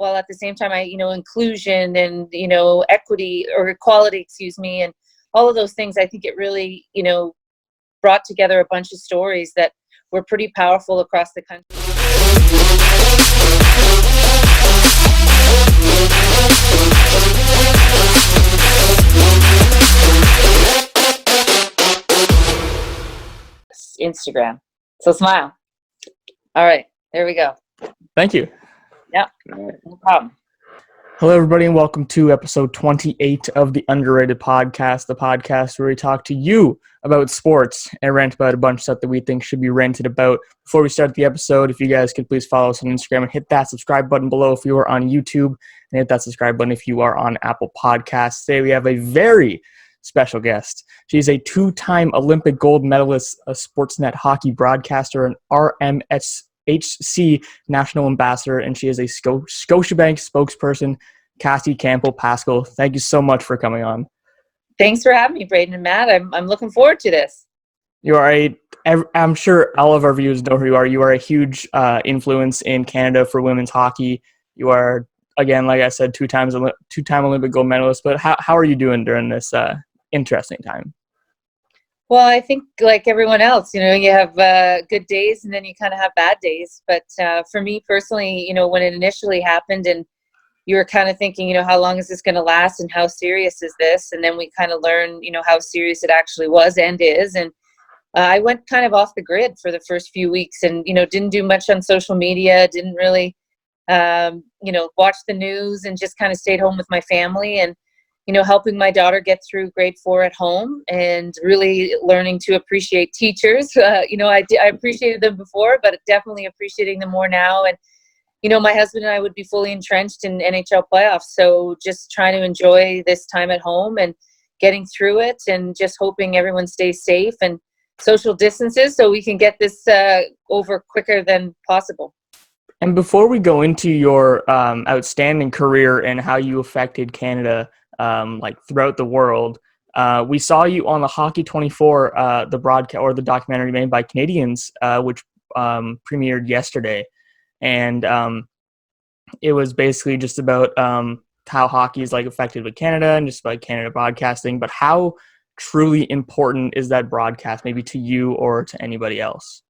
while at the same time, inclusion and, equity or equality, and all of those things, I think it really, brought together a bunch of stories that were pretty powerful across the country. Instagram. So smile. All right, there we go. Thank you. Yeah, no problem. Hello, everybody, and welcome to episode 28 of the Underrated Podcast, the podcast where we talk to you about sports and rant about a bunch of stuff that we think should be ranted about. Before we start the episode, if you guys could please follow us on Instagram and hit that subscribe button below if you are on YouTube, and hit that subscribe button if you are on Apple Podcasts. Today we have a very special guest. She's a two-time Olympic gold medalist, a Sportsnet hockey broadcaster, an RMHC national ambassador, and she is a Scotiabank spokesperson, Cassie Campbell-Pascall. Thank you so much for coming on. Thanks for having me, Braden and Matt. I'm looking forward to this. You are I'm sure all of our viewers know who you are. You are a huge influence in Canada for women's hockey. You are, again, like I said, two-time Olympic gold medalist. But how are you doing during this interesting time? Well, I think like everyone else, you have good days and then you kind of have bad days. But for me personally, when it initially happened and you were kind of thinking, how long is this going to last and how serious is this? And then we kind of learned, how serious it actually was and is. And I went kind of off the grid for the first few weeks and, didn't do much on social media, didn't really, watch the news, and just kind of stayed home with my family and, helping my daughter get through grade 4 at home and really learning to appreciate teachers. I appreciated them before, but definitely appreciating them more now. And, my husband and I would be fully entrenched in NHL playoffs. So just trying to enjoy this time at home and getting through it and just hoping everyone stays safe and social distances so we can get this over quicker than possible. And before we go into your outstanding career and how you affected Canada throughout the world, we saw you on the Hockey 24, the broadcast or the documentary made by Canadians, which premiered yesterday. And it was basically just about how hockey is affected with Canada and just about Canada broadcasting. But how truly important is that broadcast, maybe to you or to anybody else?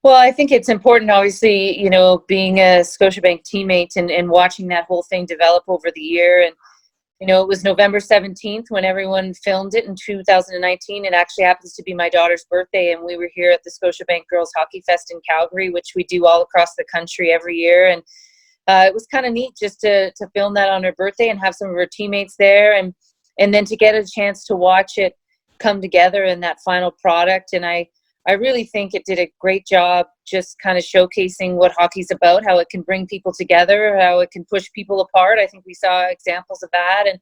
Well, I think it's important, obviously, being a Scotiabank teammate and watching that whole thing develop over the year. And, it was November 17th when everyone filmed it in 2019. It actually happens to be my daughter's birthday, and we were here at the Scotiabank Girls Hockey Fest in Calgary, which we do all across the country every year. And it was kind of neat just to film that on her birthday and have some of her teammates there, and then to get a chance to watch it come together in that final product. And I really think it did a great job just kind of showcasing what hockey's about, how it can bring people together, how it can push people apart. I think we saw examples of that. And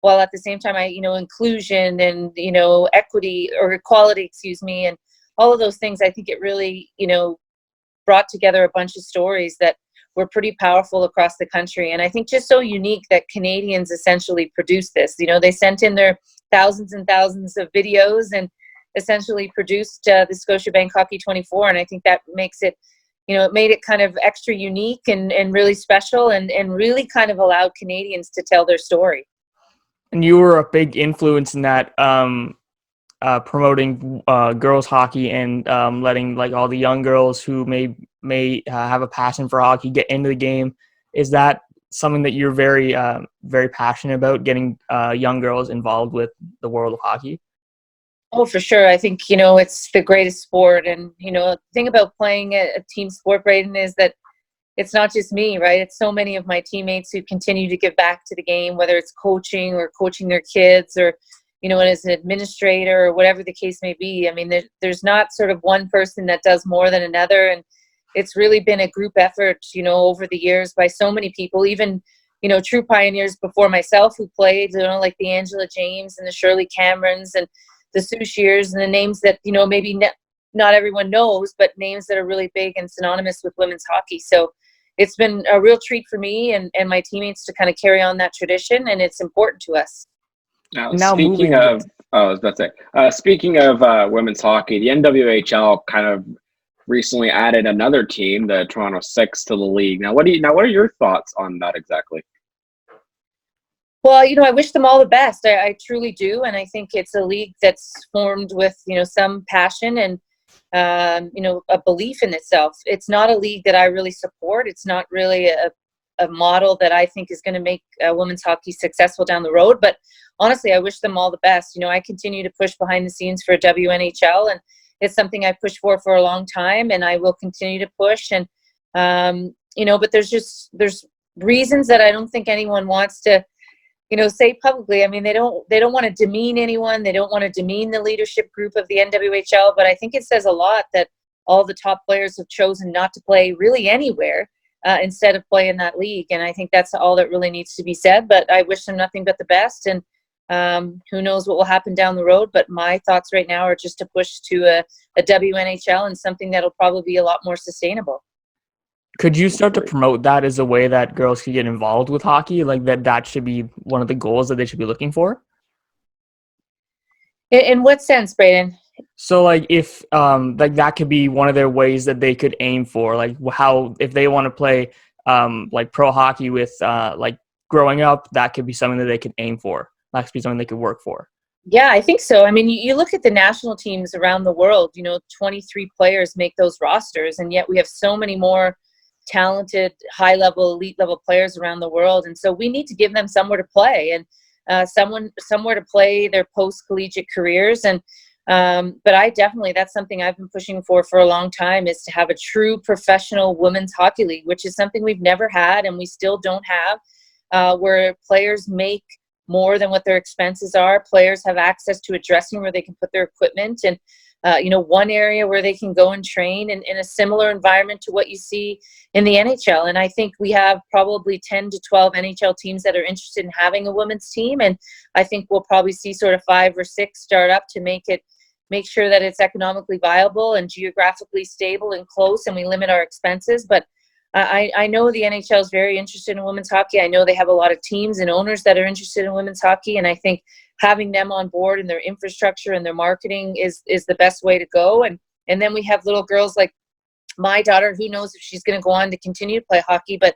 while at the same time, inclusion and, equity or equality, and all of those things, I think it really, brought together a bunch of stories that were pretty powerful across the country. And I think just so unique that Canadians essentially produced this. They sent in their thousands and thousands of videos and essentially produced the Scotiabank Hockey 24, and I think that makes it, it made it kind of extra unique and really special and really kind of allowed Canadians to tell their story. And you were a big influence in that, promoting girls hockey and letting all the young girls who may have a passion for hockey get into the game. Is that something that you're very, very passionate about, getting young girls involved with the world of hockey? Oh, for sure. I think, it's the greatest sport. And, the thing about playing a team sport, Braden, is that it's not just me, right? It's so many of my teammates who continue to give back to the game, whether it's coaching or coaching their kids or, as an administrator or whatever the case may be. I mean, there's not sort of one person that does more than another. And it's really been a group effort, over the years by so many people, even, true pioneers before myself who played, like the Angela James and the Shirley Camerons and the Sue Shears and the names that, maybe not everyone knows, but names that are really big and synonymous with women's hockey. So it's been a real treat for me and my teammates to kind of carry on that tradition, and it's important to us. Now speaking of women's hockey, the NWHL kind of recently added another team, the Toronto Six, to the league. Now, what are your thoughts on that exactly? Well, I wish them all the best. I truly do. And I think it's a league that's formed with, some passion and, a belief in itself. It's not a league that I really support. It's not really a model that I think is going to make women's hockey successful down the road. But honestly, I wish them all the best. I continue to push behind the scenes for WNHL, and it's something I pushed for a long time, and I will continue to push. And, but there's reasons that I don't think anyone wants to, say publicly. I mean, they don't want to demean anyone. They don't want to demean the leadership group of the NWHL, but I think it says a lot that all the top players have chosen not to play really anywhere instead of play in that league. And I think that's all that really needs to be said, but I wish them nothing but the best. And who knows what will happen down the road, but my thoughts right now are just to push to a WNHL and something that'll probably be a lot more sustainable. Could you start to promote that as a way that girls could get involved with hockey? Like that should be one of the goals that they should be looking for? In what sense, Brayden? So like if that could be one of their ways that they could aim for, like how if they want to play like pro hockey with like growing up, that could be something that they could aim for. That could be something they could work for. Yeah, I think so. I mean, you look at the national teams around the world, 23 players make those rosters, and yet we have so many more talented, high-level, elite-level players around the world. And so we need to give them somewhere to play and somewhere to play their post-collegiate careers. And but that's something I've been pushing for a long time, is to have a true professional women's hockey league, which is something we've never had and we still don't have, where players make more than what their expenses are. Players have access to a dressing room where they can put their equipment, and one area where they can go and train in a similar environment to what you see in the NHL. And I think we have probably 10 to 12 NHL teams that are interested in having a women's team. And I think we'll probably see sort of 5 or 6 start up to make sure that it's economically viable and geographically stable and close, and we limit our expenses. But I know the NHL is very interested in women's hockey. I know they have a lot of teams and owners that are interested in women's hockey. And I think having them on board and their infrastructure and their marketing is the best way to go. And then we have little girls like my daughter, who knows if she's going to go on to continue to play hockey, but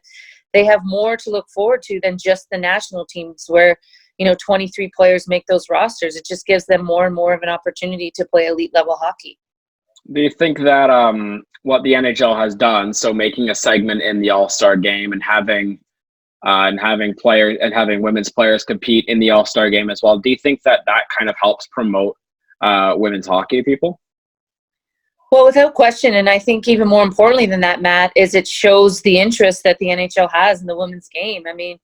they have more to look forward to than just the national teams where, 23 players make those rosters. It just gives them more and more of an opportunity to play elite level hockey. Do you think that what the NHL has done, so making a segment in the AllStar Game and having players and having women's players compete in the AllStar Game as well, do you think that kind of helps promote women's hockey to people? Well, without question, and I think even more importantly than that, Matt, is it shows the interest that the NHL has in the women's game. I mean,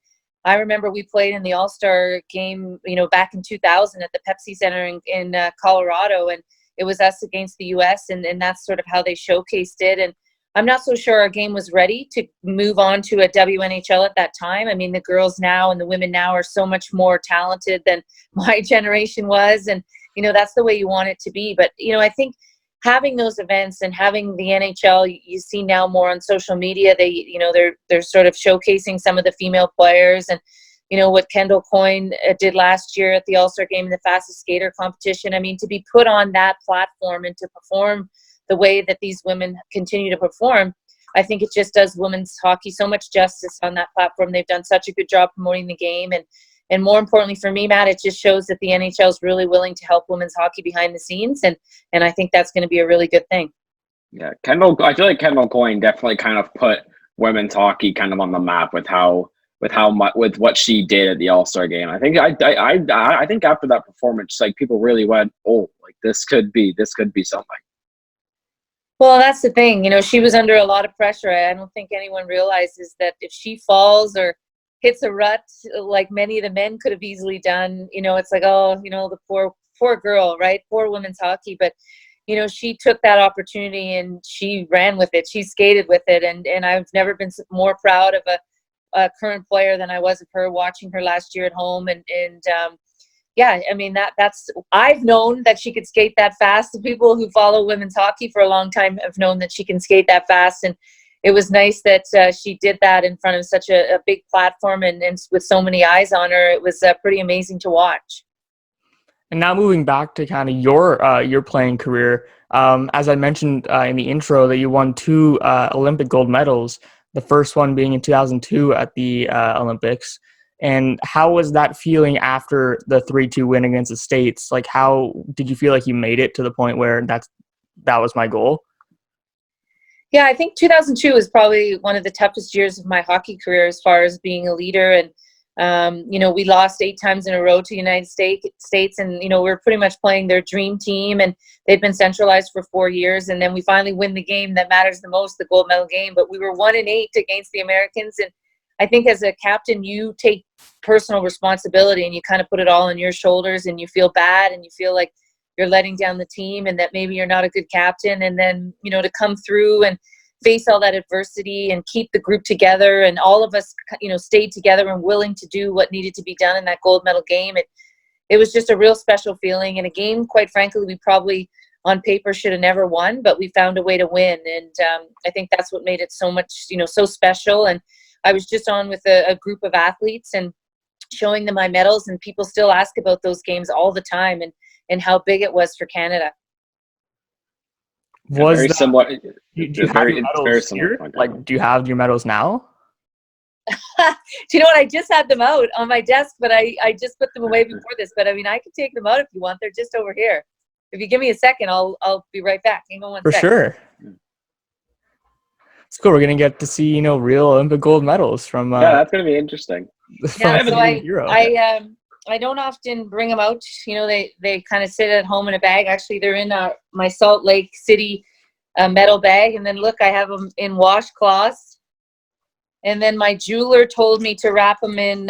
I remember we played in the AllStar Game, back in 2000 at the Pepsi Center in Colorado, and it was us against the U.S., and that's sort of how they showcased it. And I'm not so sure our game was ready to move on to a WNHL at that time. I mean, the girls now and the women now are so much more talented than my generation was, and that's the way you want it to be. But I think having those events and having the NHL, you see now more on social media, they're sort of showcasing some of the female players, and what Kendall Coyne did last year at the AllStar Game in the fastest skater competition. I mean, to be put on that platform and to perform the way that these women continue to perform, I think it just does women's hockey so much justice on that platform. They've done such a good job promoting the game, and more importantly for me, Matt, it just shows that the NHL is really willing to help women's hockey behind the scenes, and I think that's going to be a really good thing. Yeah, I feel like Kendall Coyne definitely kind of put women's hockey kind of on the map with what she did at the AllStar Game. I think after that performance, like, people really went, oh, like this could be something. Well, that's the thing. She was under a lot of pressure. I don't think anyone realizes that if she falls or hits a rut, like many of the men could have easily done, it's like, oh, the poor girl, right? Poor women's hockey. But, she took that opportunity and she ran with it. She skated with it. And I've never been more proud of a current player than I was of her, watching her last year at home. Yeah, I mean, that's I've known that she could skate that fast. The people who follow women's hockey for a long time have known that she can skate that fast. And it was nice that she did that in front of such a big platform and with so many eyes on her. It was pretty amazing to watch. And now moving back to kind of your playing career, as I mentioned in the intro, that you won 2 Olympic gold medals. The first one being in 2002 at the Olympics. And how was that feeling after the 3-2 win against the States? Like, how did you feel like you made it to the point where that was my goal? Yeah, I think 2002 was probably one of the toughest years of my hockey career as far as being a leader. And, we lost 8 times in a row to the United States. And, we were pretty much playing their dream team. And they'd been centralized for 4 years. And then we finally win the game that matters the most, the gold medal game. But we were 1-8 against the Americans. And I think as a captain, you take personal responsibility and you kind of put it all on your shoulders, and you feel bad and you feel like you're letting down the team and that maybe you're not a good captain. And then, to come through and face all that adversity and keep the group together, and all of us, stayed together and willing to do what needed to be done in that gold medal game. It was just a real special feeling, and a game, quite frankly, we probably on paper should have never won, but we found a way to win. And I think that's what made it so much, so special. And I was just on with a group of athletes and showing them my medals, and people still ask about those games all the time and how big it was for Canada. Was very that, similar. do you have your medals here? Like, do you have your medals now? Do you know what? I just had them out on my desk, but I just put them away before this. But I mean, I can take them out if you want. They're just over here. If you give me a second, I'll be right back. Hang on one second. For sure. It's cool. We're gonna get to see real Olympic gold medals from. Yeah, that's gonna be interesting. Yeah, so I don't often bring them out. They kind of sit at home in a bag. Actually, they're in my Salt Lake City metal bag. And then look, I have them in washcloths. And then my jeweler told me to wrap them in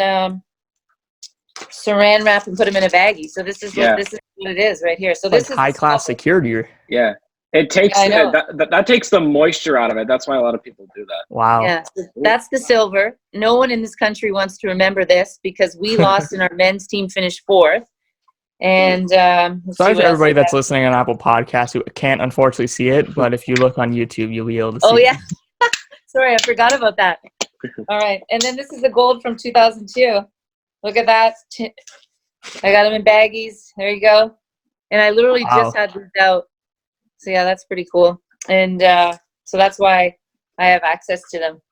saran wrap and put them in a baggie. So this is what it is right here. So this is high class security. Yeah. It takes that takes the moisture out of it. That's why a lot of people do that. Wow. Yeah, so that's the silver. No one in this country wants to remember this because we lost and our men's team finished 4th. And sorry for everybody that's listening on Apple Podcasts who can't unfortunately see it, but if you look on YouTube, you'll be able to see. Oh yeah, sorry, I forgot about that. All right, and then this is the gold from 2002. Look at that. I got them in baggies. There you go. And I literally just had these out. So yeah, that's pretty cool. And so that's why I have access to them.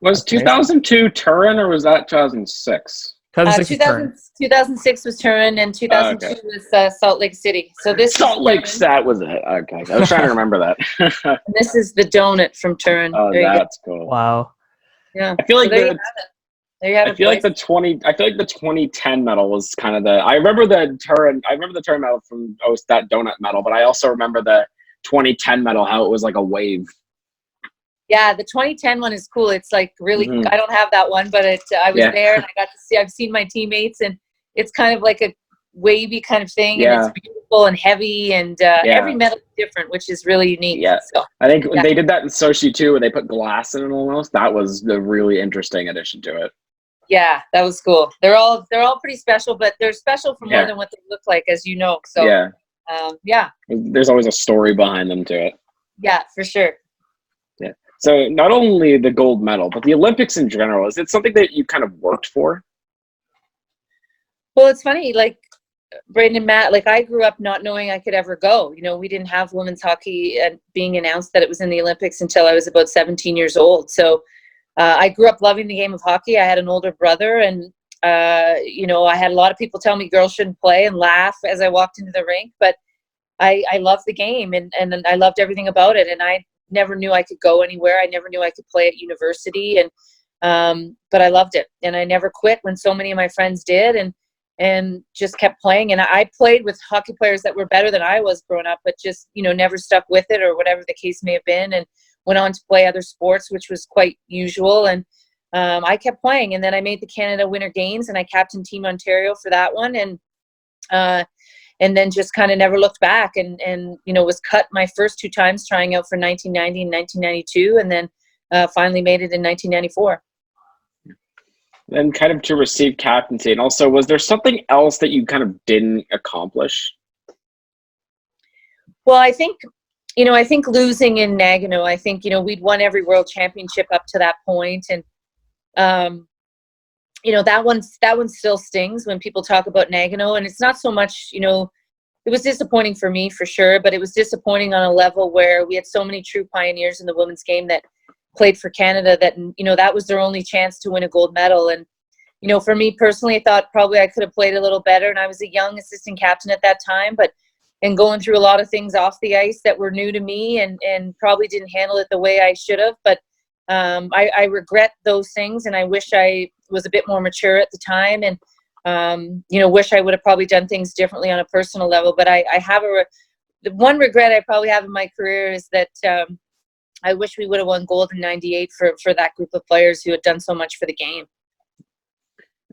Was 2002 Turin or was that 2006? 2006 was Turin and 2002 was Salt Lake City. So this Salt Lake that was it. Okay, I was trying to remember that. This is the donut from Turin. Oh, that's cool. Wow. Yeah. I feel like I feel like the 2010 medal was kind of I remember the Turin medal from that donut medal, but I also remember the 2010 medal, how it was like a wave. Yeah, the 2010 one is cool. It's like really, I don't have that one, but I was there and I got to see, I've seen my teammates, and it's kind of like a wavy kind of thing. And it's beautiful and heavy, and every medal is different, which is really unique. Yeah. So, I think they did that in Sochi too, where they put glass in it almost. That was the really interesting addition to it. Yeah, that was cool. They're all pretty special, but they're special for more than what they look like, as you know. So there's always a story behind them to it. Yeah, for sure. Yeah. So not only the gold medal, but the Olympics in general, is it something that you kind of worked for? Well, it's funny, like Braden and Matt, like I grew up not knowing I could ever go. We didn't have women's hockey and being announced that it was in the Olympics until I was about 17 years old. So I grew up loving the game of hockey. I had an older brother, and I had a lot of people tell me girls shouldn't play and laugh as I walked into the rink, but I loved the game and I loved everything about it. And I never knew I could go anywhere. I never knew I could play at university, but I loved it, and I never quit when so many of my friends did, and just kept playing. And I played with hockey players that were better than I was growing up, but just never stuck with it, or whatever the case may have been, and went on to play other sports, which was quite usual. And I kept playing, and then I made the Canada Winter Games, and I captained Team Ontario for that one, and then just kind of never looked back, and was cut my first 2 times trying out for 1990 and 1992, and then finally made it in 1994. And kind of to receive captaincy, and also, was there something else that you kind of didn't accomplish? Well, I think losing in Nagano, I think, we'd won every world championship up to that point. And that one still stings when people talk about Nagano, and it's not so much, it was disappointing for me for sure, but it was disappointing on a level where we had so many true pioneers in the women's game that played for Canada that, that was their only chance to win a gold medal. And, for me personally, I thought probably I could have played a little better, and I was a young assistant captain at that time, and going through a lot of things off the ice that were new to me and probably didn't handle it the way I should have. But I regret those things, and I wish I was a bit more mature at the time, and wish I would have probably done things differently on a personal level. But I have the one regret I probably have in my career is that I wish we would have won gold in '98 for that group of players who had done so much for the game.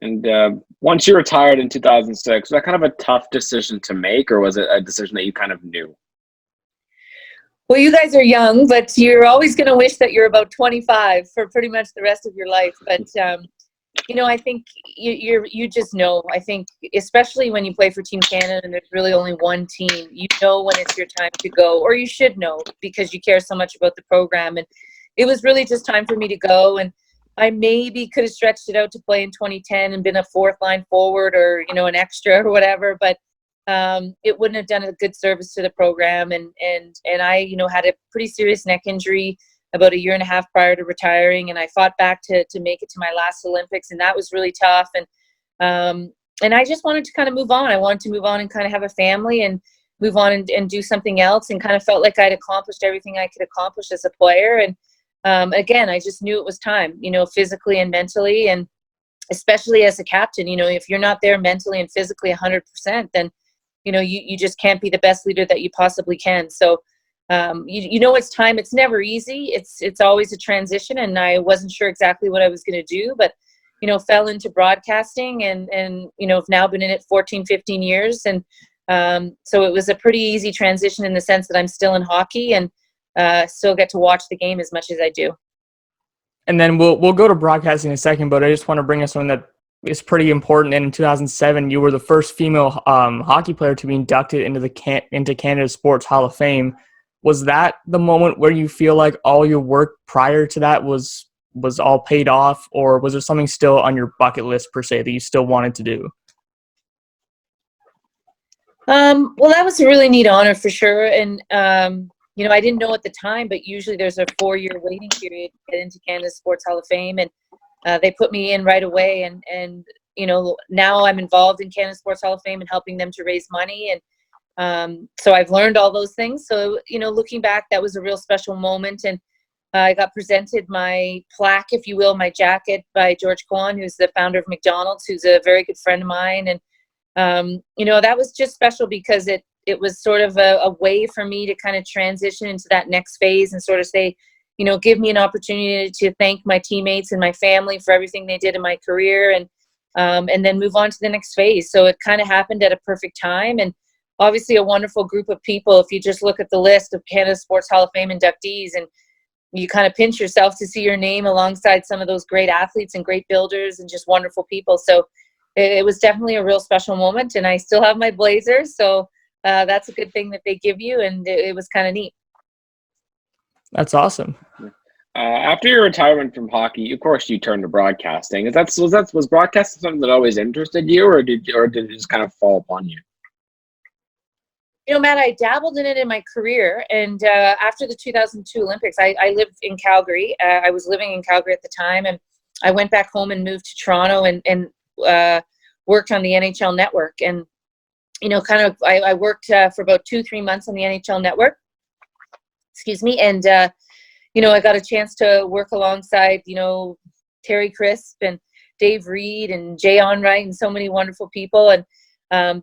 And once you retired in 2006, was that kind of a tough decision to make, or was it a decision that you kind of knew? Well, you guys are young, but you're always going to wish that you're about 25 for pretty much the rest of your life. But, I think you just know. I think especially when you play for Team Canada and there's really only one team, you know when it's your time to go, or you should know because you care so much about the program. And it was really just time for me to go. And I maybe could have stretched it out to play in 2010 and been a fourth line forward or, an extra or whatever. But it wouldn't have done a good service to the program. And I, had a pretty serious neck injury about a year and a half prior to retiring. And I fought back to make it to my last Olympics. And that was really tough. And I just wanted to kind of move on. I wanted to move on and kind of have a family and move on and do something else, and kind of felt like I'd accomplished everything I could accomplish as a player. And again, I just knew it was time, physically and mentally. And especially as a captain, if you're not there mentally and physically 100%, then you just can't be the best leader that you possibly can. So, it's time. It's never easy. It's always a transition, and I wasn't sure exactly what I was going to do, but, fell into broadcasting and have now been in it 14, 15 years. And so it was a pretty easy transition in the sense that I'm still in hockey and still get to watch the game as much as I do. And then we'll go to broadcasting in a second, but I just want to bring us something that is pretty important. And in 2007, you were the first female hockey player to be inducted into Canada's Sports Hall of Fame. Was that the moment where you feel like all your work prior to that was all paid off, or was there something still on your bucket list per se that you still wanted to do? Well, that was a really neat honor for sure. And, I didn't know at the time, but usually there's a 4-year waiting period to get into Canada's Sports Hall of Fame. And they put me in right away. And now I'm involved in Canada's Sports Hall of Fame and helping them to raise money. And so I've learned all those things. So, looking back, that was a real special moment. And I got presented my plaque, if you will, my jacket by George Coyne, who's the founder of McDonald's, who's a very good friend of mine. And, that was just special because it was sort of a way for me to kind of transition into that next phase and sort of say, give me an opportunity to thank my teammates and my family for everything they did in my career, and then move on to the next phase. So it kind of happened at a perfect time, and obviously a wonderful group of people. If you just look at the list of Canada Sports Hall of Fame inductees, and you kind of pinch yourself to see your name alongside some of those great athletes and great builders and just wonderful people. So it was definitely a real special moment, and I still have my blazers. So that's a good thing that they give you, and it was kind of neat. That's awesome. After your retirement from hockey, of course, you turned to broadcasting. Was broadcasting something that always interested you, or did it just kind of fall upon you? Matt, I dabbled in it in my career, and after the 2002 Olympics, I lived in Calgary. I was living in Calgary at the time, and I went back home and moved to Toronto and worked on the NHL network. And I worked for about 2-3 months on the NHL network. Excuse me. And, I got a chance to work alongside, Terry Crisp and Dave Reed and Jay Onright and so many wonderful people. And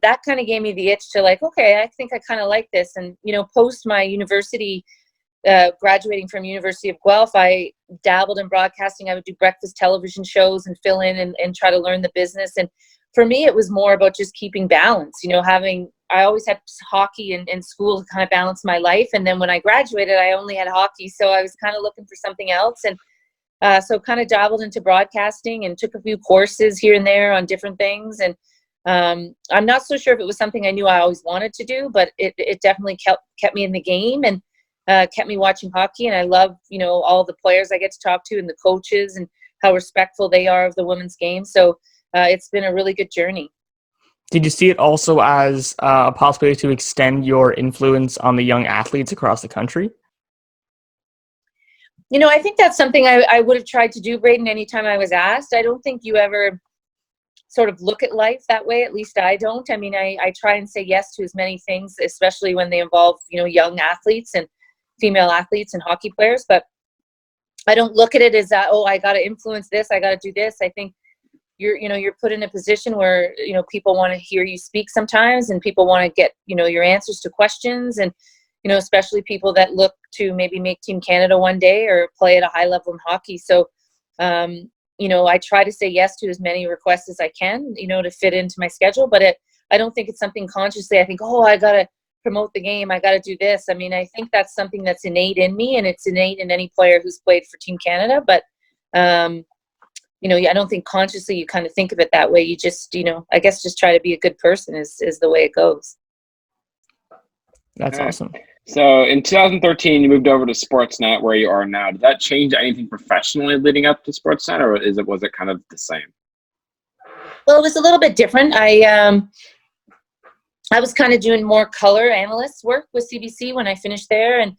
that kind of gave me the itch to okay, I think I kind of like this. And, post my university, graduating from University of Guelph, I dabbled in broadcasting. I would do breakfast television shows and fill in and try to learn the business. And for me, it was more about just keeping balance, I always had hockey in school to kind of balance my life. And then when I graduated, I only had hockey. So I was kind of looking for something else. And so kind of dabbled into broadcasting and took a few courses here and there on different things. And I'm not so sure if it was something I knew I always wanted to do, but it definitely kept me in the game and kept me watching hockey. And I love, all the players I get to talk to and the coaches and how respectful they are of the women's game. So it's been a really good journey. Did you see it also as a possibility to extend your influence on the young athletes across the country? I think that's something I would have tried to do, Braden, anytime I was asked. I don't think you ever sort of look at life that way. At least I don't. I mean, I try and say yes to as many things, especially when they involve, young athletes and female athletes and hockey players. But I don't look at it as that, I got to influence this, I got to do this. I think you're put in a position where, people want to hear you speak sometimes, and people want to get, your answers to questions, and, especially people that look to maybe make Team Canada one day or play at a high level in hockey. So, I try to say yes to as many requests as I can, to fit into my schedule, but I don't think it's something consciously I think, I got to promote the game, I got to do this. I mean, I think that's something that's innate in me, and it's innate in any player who's played for Team Canada. But, I don't think consciously you kind of think of it that way. You just, I guess just try to be a good person is the way it goes. That's awesome. So in 2013, you moved over to Sportsnet, where you are now. Did that change anything professionally leading up to Sportsnet, or was it kind of the same? Well, it was a little bit different. I was kind of doing more color analyst work with CBC when I finished there, and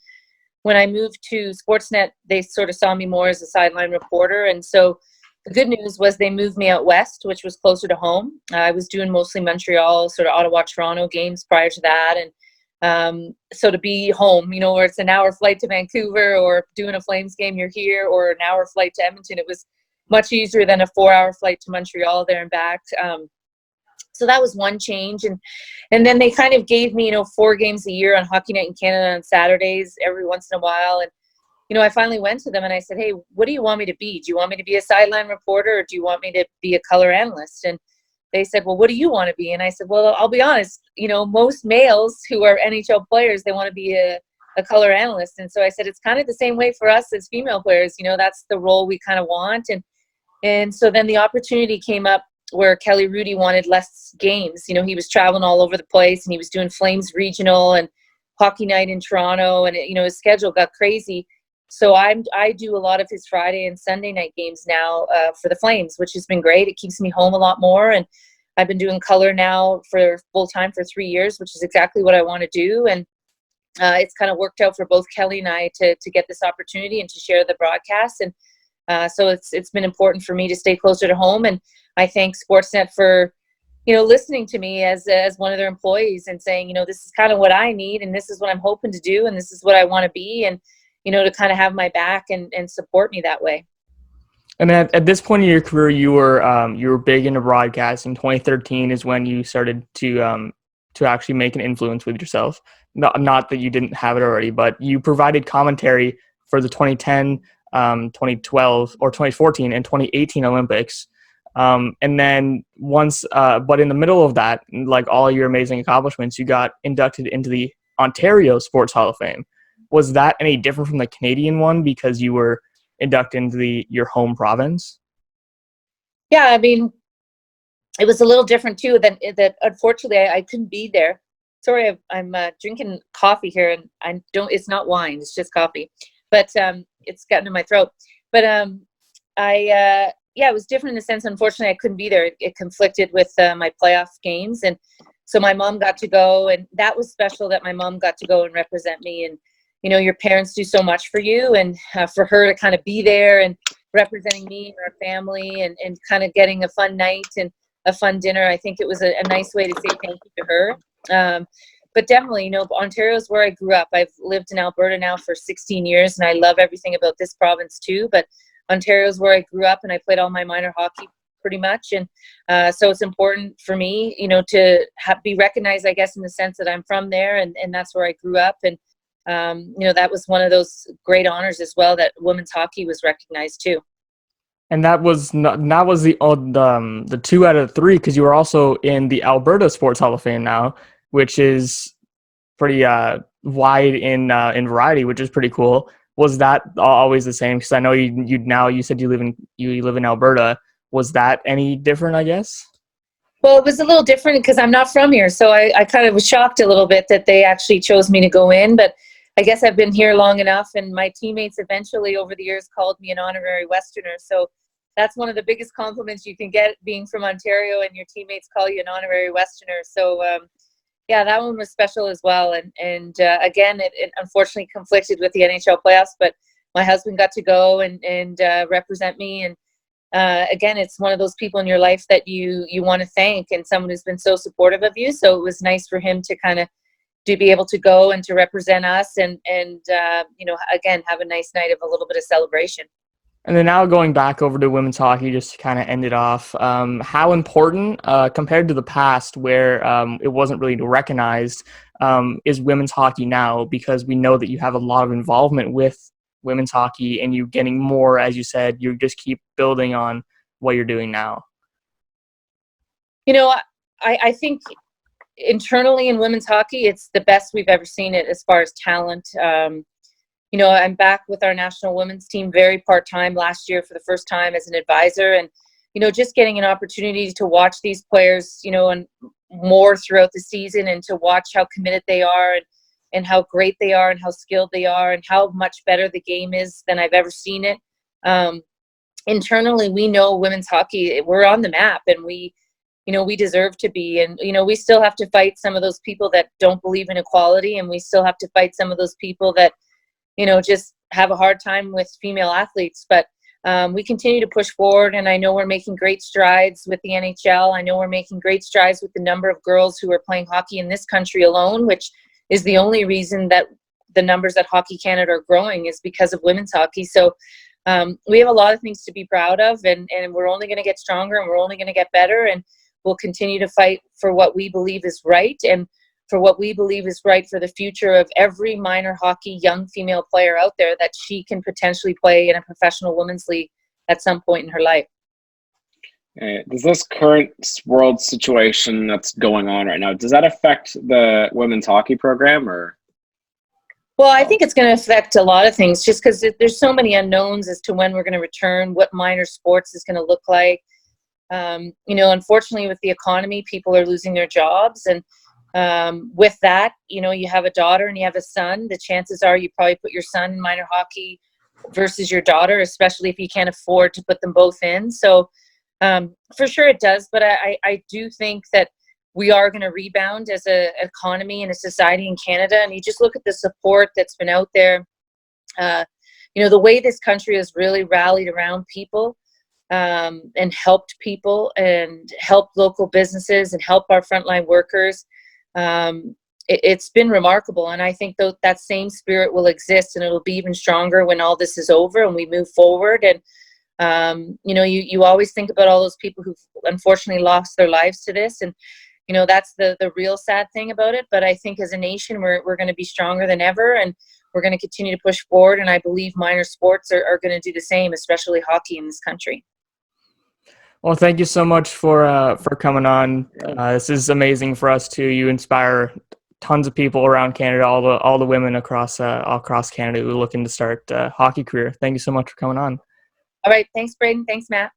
when I moved to Sportsnet, they sort of saw me more as a sideline reporter. And so the good news was they moved me out west, which was closer to home. I was doing mostly Montreal, sort of Ottawa, Toronto games prior to that, and so to be home, where it's an hour flight to Vancouver, or doing a Flames game, you're here, or an hour flight to Edmonton, it was much easier than a 4-hour flight to Montreal there and back. So that was one change. And then they kind of gave me, 4 games a year on Hockey Night in Canada on Saturdays every once in a while. And, I finally went to them and I said, hey, what do you want me to be? Do you want me to be a sideline reporter, or do you want me to be a color analyst? And they said, well, what do you want to be? And I said, well, I'll be honest, most males who are NHL players, they want to be a color analyst. And so I said, it's kind of the same way for us as female players. That's the role we kind of want. And so then the opportunity came up where Kelly Rudy wanted less games. He was traveling all over the place, and he was doing Flames regional and Hockey Night in Toronto, and his schedule got crazy. So I do a lot of his Friday and Sunday night games now for the Flames, which has been great. It keeps me home a lot more, and I've been doing color now for full time for 3 years, which is exactly what I want to do. And it's kind of worked out for both Kelly and I to get this opportunity and to share the broadcast. And so it's been important for me to stay closer to home. And I thank Sportsnet for, listening to me as one of their employees and saying, this is kind of what I need, and this is what I'm hoping to do, and this is what I want to be, and, to kind of have my back and support me that way. And at this point in your career, you were big into broadcasting. 2013 is when you started to actually make an influence with yourself. Not that you didn't have it already, but you provided commentary for the 2010, 2012, or 2014 and 2018 Olympics. And then but in the middle of that, like all your amazing accomplishments, you got inducted into the Ontario Sports Hall of Fame. Was that any different from the Canadian one because you were inducted into your home province? Yeah, I mean, it was a little different too. That unfortunately I couldn't be there. Sorry, I'm drinking coffee here, and it's not wine, it's just coffee, but it's gotten in my throat. But it was different in the sense, unfortunately, I couldn't be there. It conflicted with my playoff games, and so my mom got to go, and that was special that my mom got to go and represent me. And your parents do so much for you, and for her to kind of be there and representing me and our family, and kind of getting a fun night and a fun dinner, I think it was a nice way to say thank you to her. But definitely, Ontario is where I grew up. I've lived in Alberta now for 16 years, and I love everything about this province too. But Ontario is where I grew up, and I played all my minor hockey pretty much. And so it's important for me, to be recognized, I guess, in the sense that I'm from there, and that's where I grew up. And, that was one of those great honors as well, that women's hockey was recognized too. And that was the 2 out of 3, because you were also in the Alberta Sports Hall of Fame now, which is pretty wide in variety, which is pretty cool. Was that always the same? Because I know you said you live in Alberta. Was that any different, I guess? Well, it was a little different because I'm not from here, so I kind of was shocked a little bit that they actually chose me to go in. But I guess I've been here long enough, and my teammates eventually over the years called me an honorary Westerner. So that's one of the biggest compliments you can get, being from Ontario and your teammates call you an honorary Westerner. So yeah, that one was special as well. And again, it unfortunately conflicted with the NHL playoffs, but my husband got to go and represent me. And again, it's one of those people in your life that you want to thank, and someone who's been so supportive of you. So it was nice for him to kind of be able to go and to represent us and again, have a nice night of a little bit of celebration. And then now going back over to women's hockey, just to kind of end it off, how important, compared to the past where it wasn't really recognized, is women's hockey now? Because we know that you have a lot of involvement with women's hockey, and you getting more, as you said, you just keep building on what you're doing now. I think internally in women's hockey, it's the best we've ever seen it as far as talent. I'm back with our national women's team very part-time last year for the first time as an advisor. And, just getting an opportunity to watch these players, and more throughout the season, and to watch how committed they are and how great they are and how skilled they are and how much better the game is than I've ever seen it. Internally, we know women's hockey, we're on the map, and we deserve to be. And, we still have to fight some of those people that don't believe in equality. And we still have to fight some of those people that, just have a hard time with female athletes. But we continue to push forward. And I know we're making great strides with the NHL. I know we're making great strides with the number of girls who are playing hockey in this country alone, which is the only reason that the numbers at Hockey Canada are growing, is because of women's hockey. So we have a lot of things to be proud of, and we're only going to get stronger, and we're only going to get better. And we'll continue to fight for what we believe is right, and for what we believe is right for the future of every minor hockey young female player out there, that she can potentially play in a professional women's league at some point in her life. Does this current world situation that's going on right now, does that affect the women's hockey program? Or? Well, I think it's going to affect a lot of things, just because there's so many unknowns as to when we're going to return, what minor sports is going to look like. Unfortunately, with the economy, people are losing their jobs. And with that, you have a daughter and you have a son. The chances are you probably put your son in minor hockey versus your daughter, especially if you can't afford to put them both in. So for sure it does. But I do think that we are going to rebound as an economy and a society in Canada. And you just look at the support that's been out there. The way this country has really rallied around people and helped people and helped local businesses and helped our frontline workers. It's been remarkable. And I think that same spirit will exist, and it'll be even stronger when all this is over and we move forward. And, you always think about all those people who've unfortunately lost their lives to this. And, that's the real sad thing about it. But I think as a nation, we're going to be stronger than ever, and we're going to continue to push forward. And I believe minor sports are going to do the same, especially hockey in this country. Well, thank you so much for coming on. This is amazing for us too. You inspire tons of people around Canada, all the women across Canada who are looking to start a hockey career. Thank you so much for coming on. All right. Thanks, Braden. Thanks, Matt.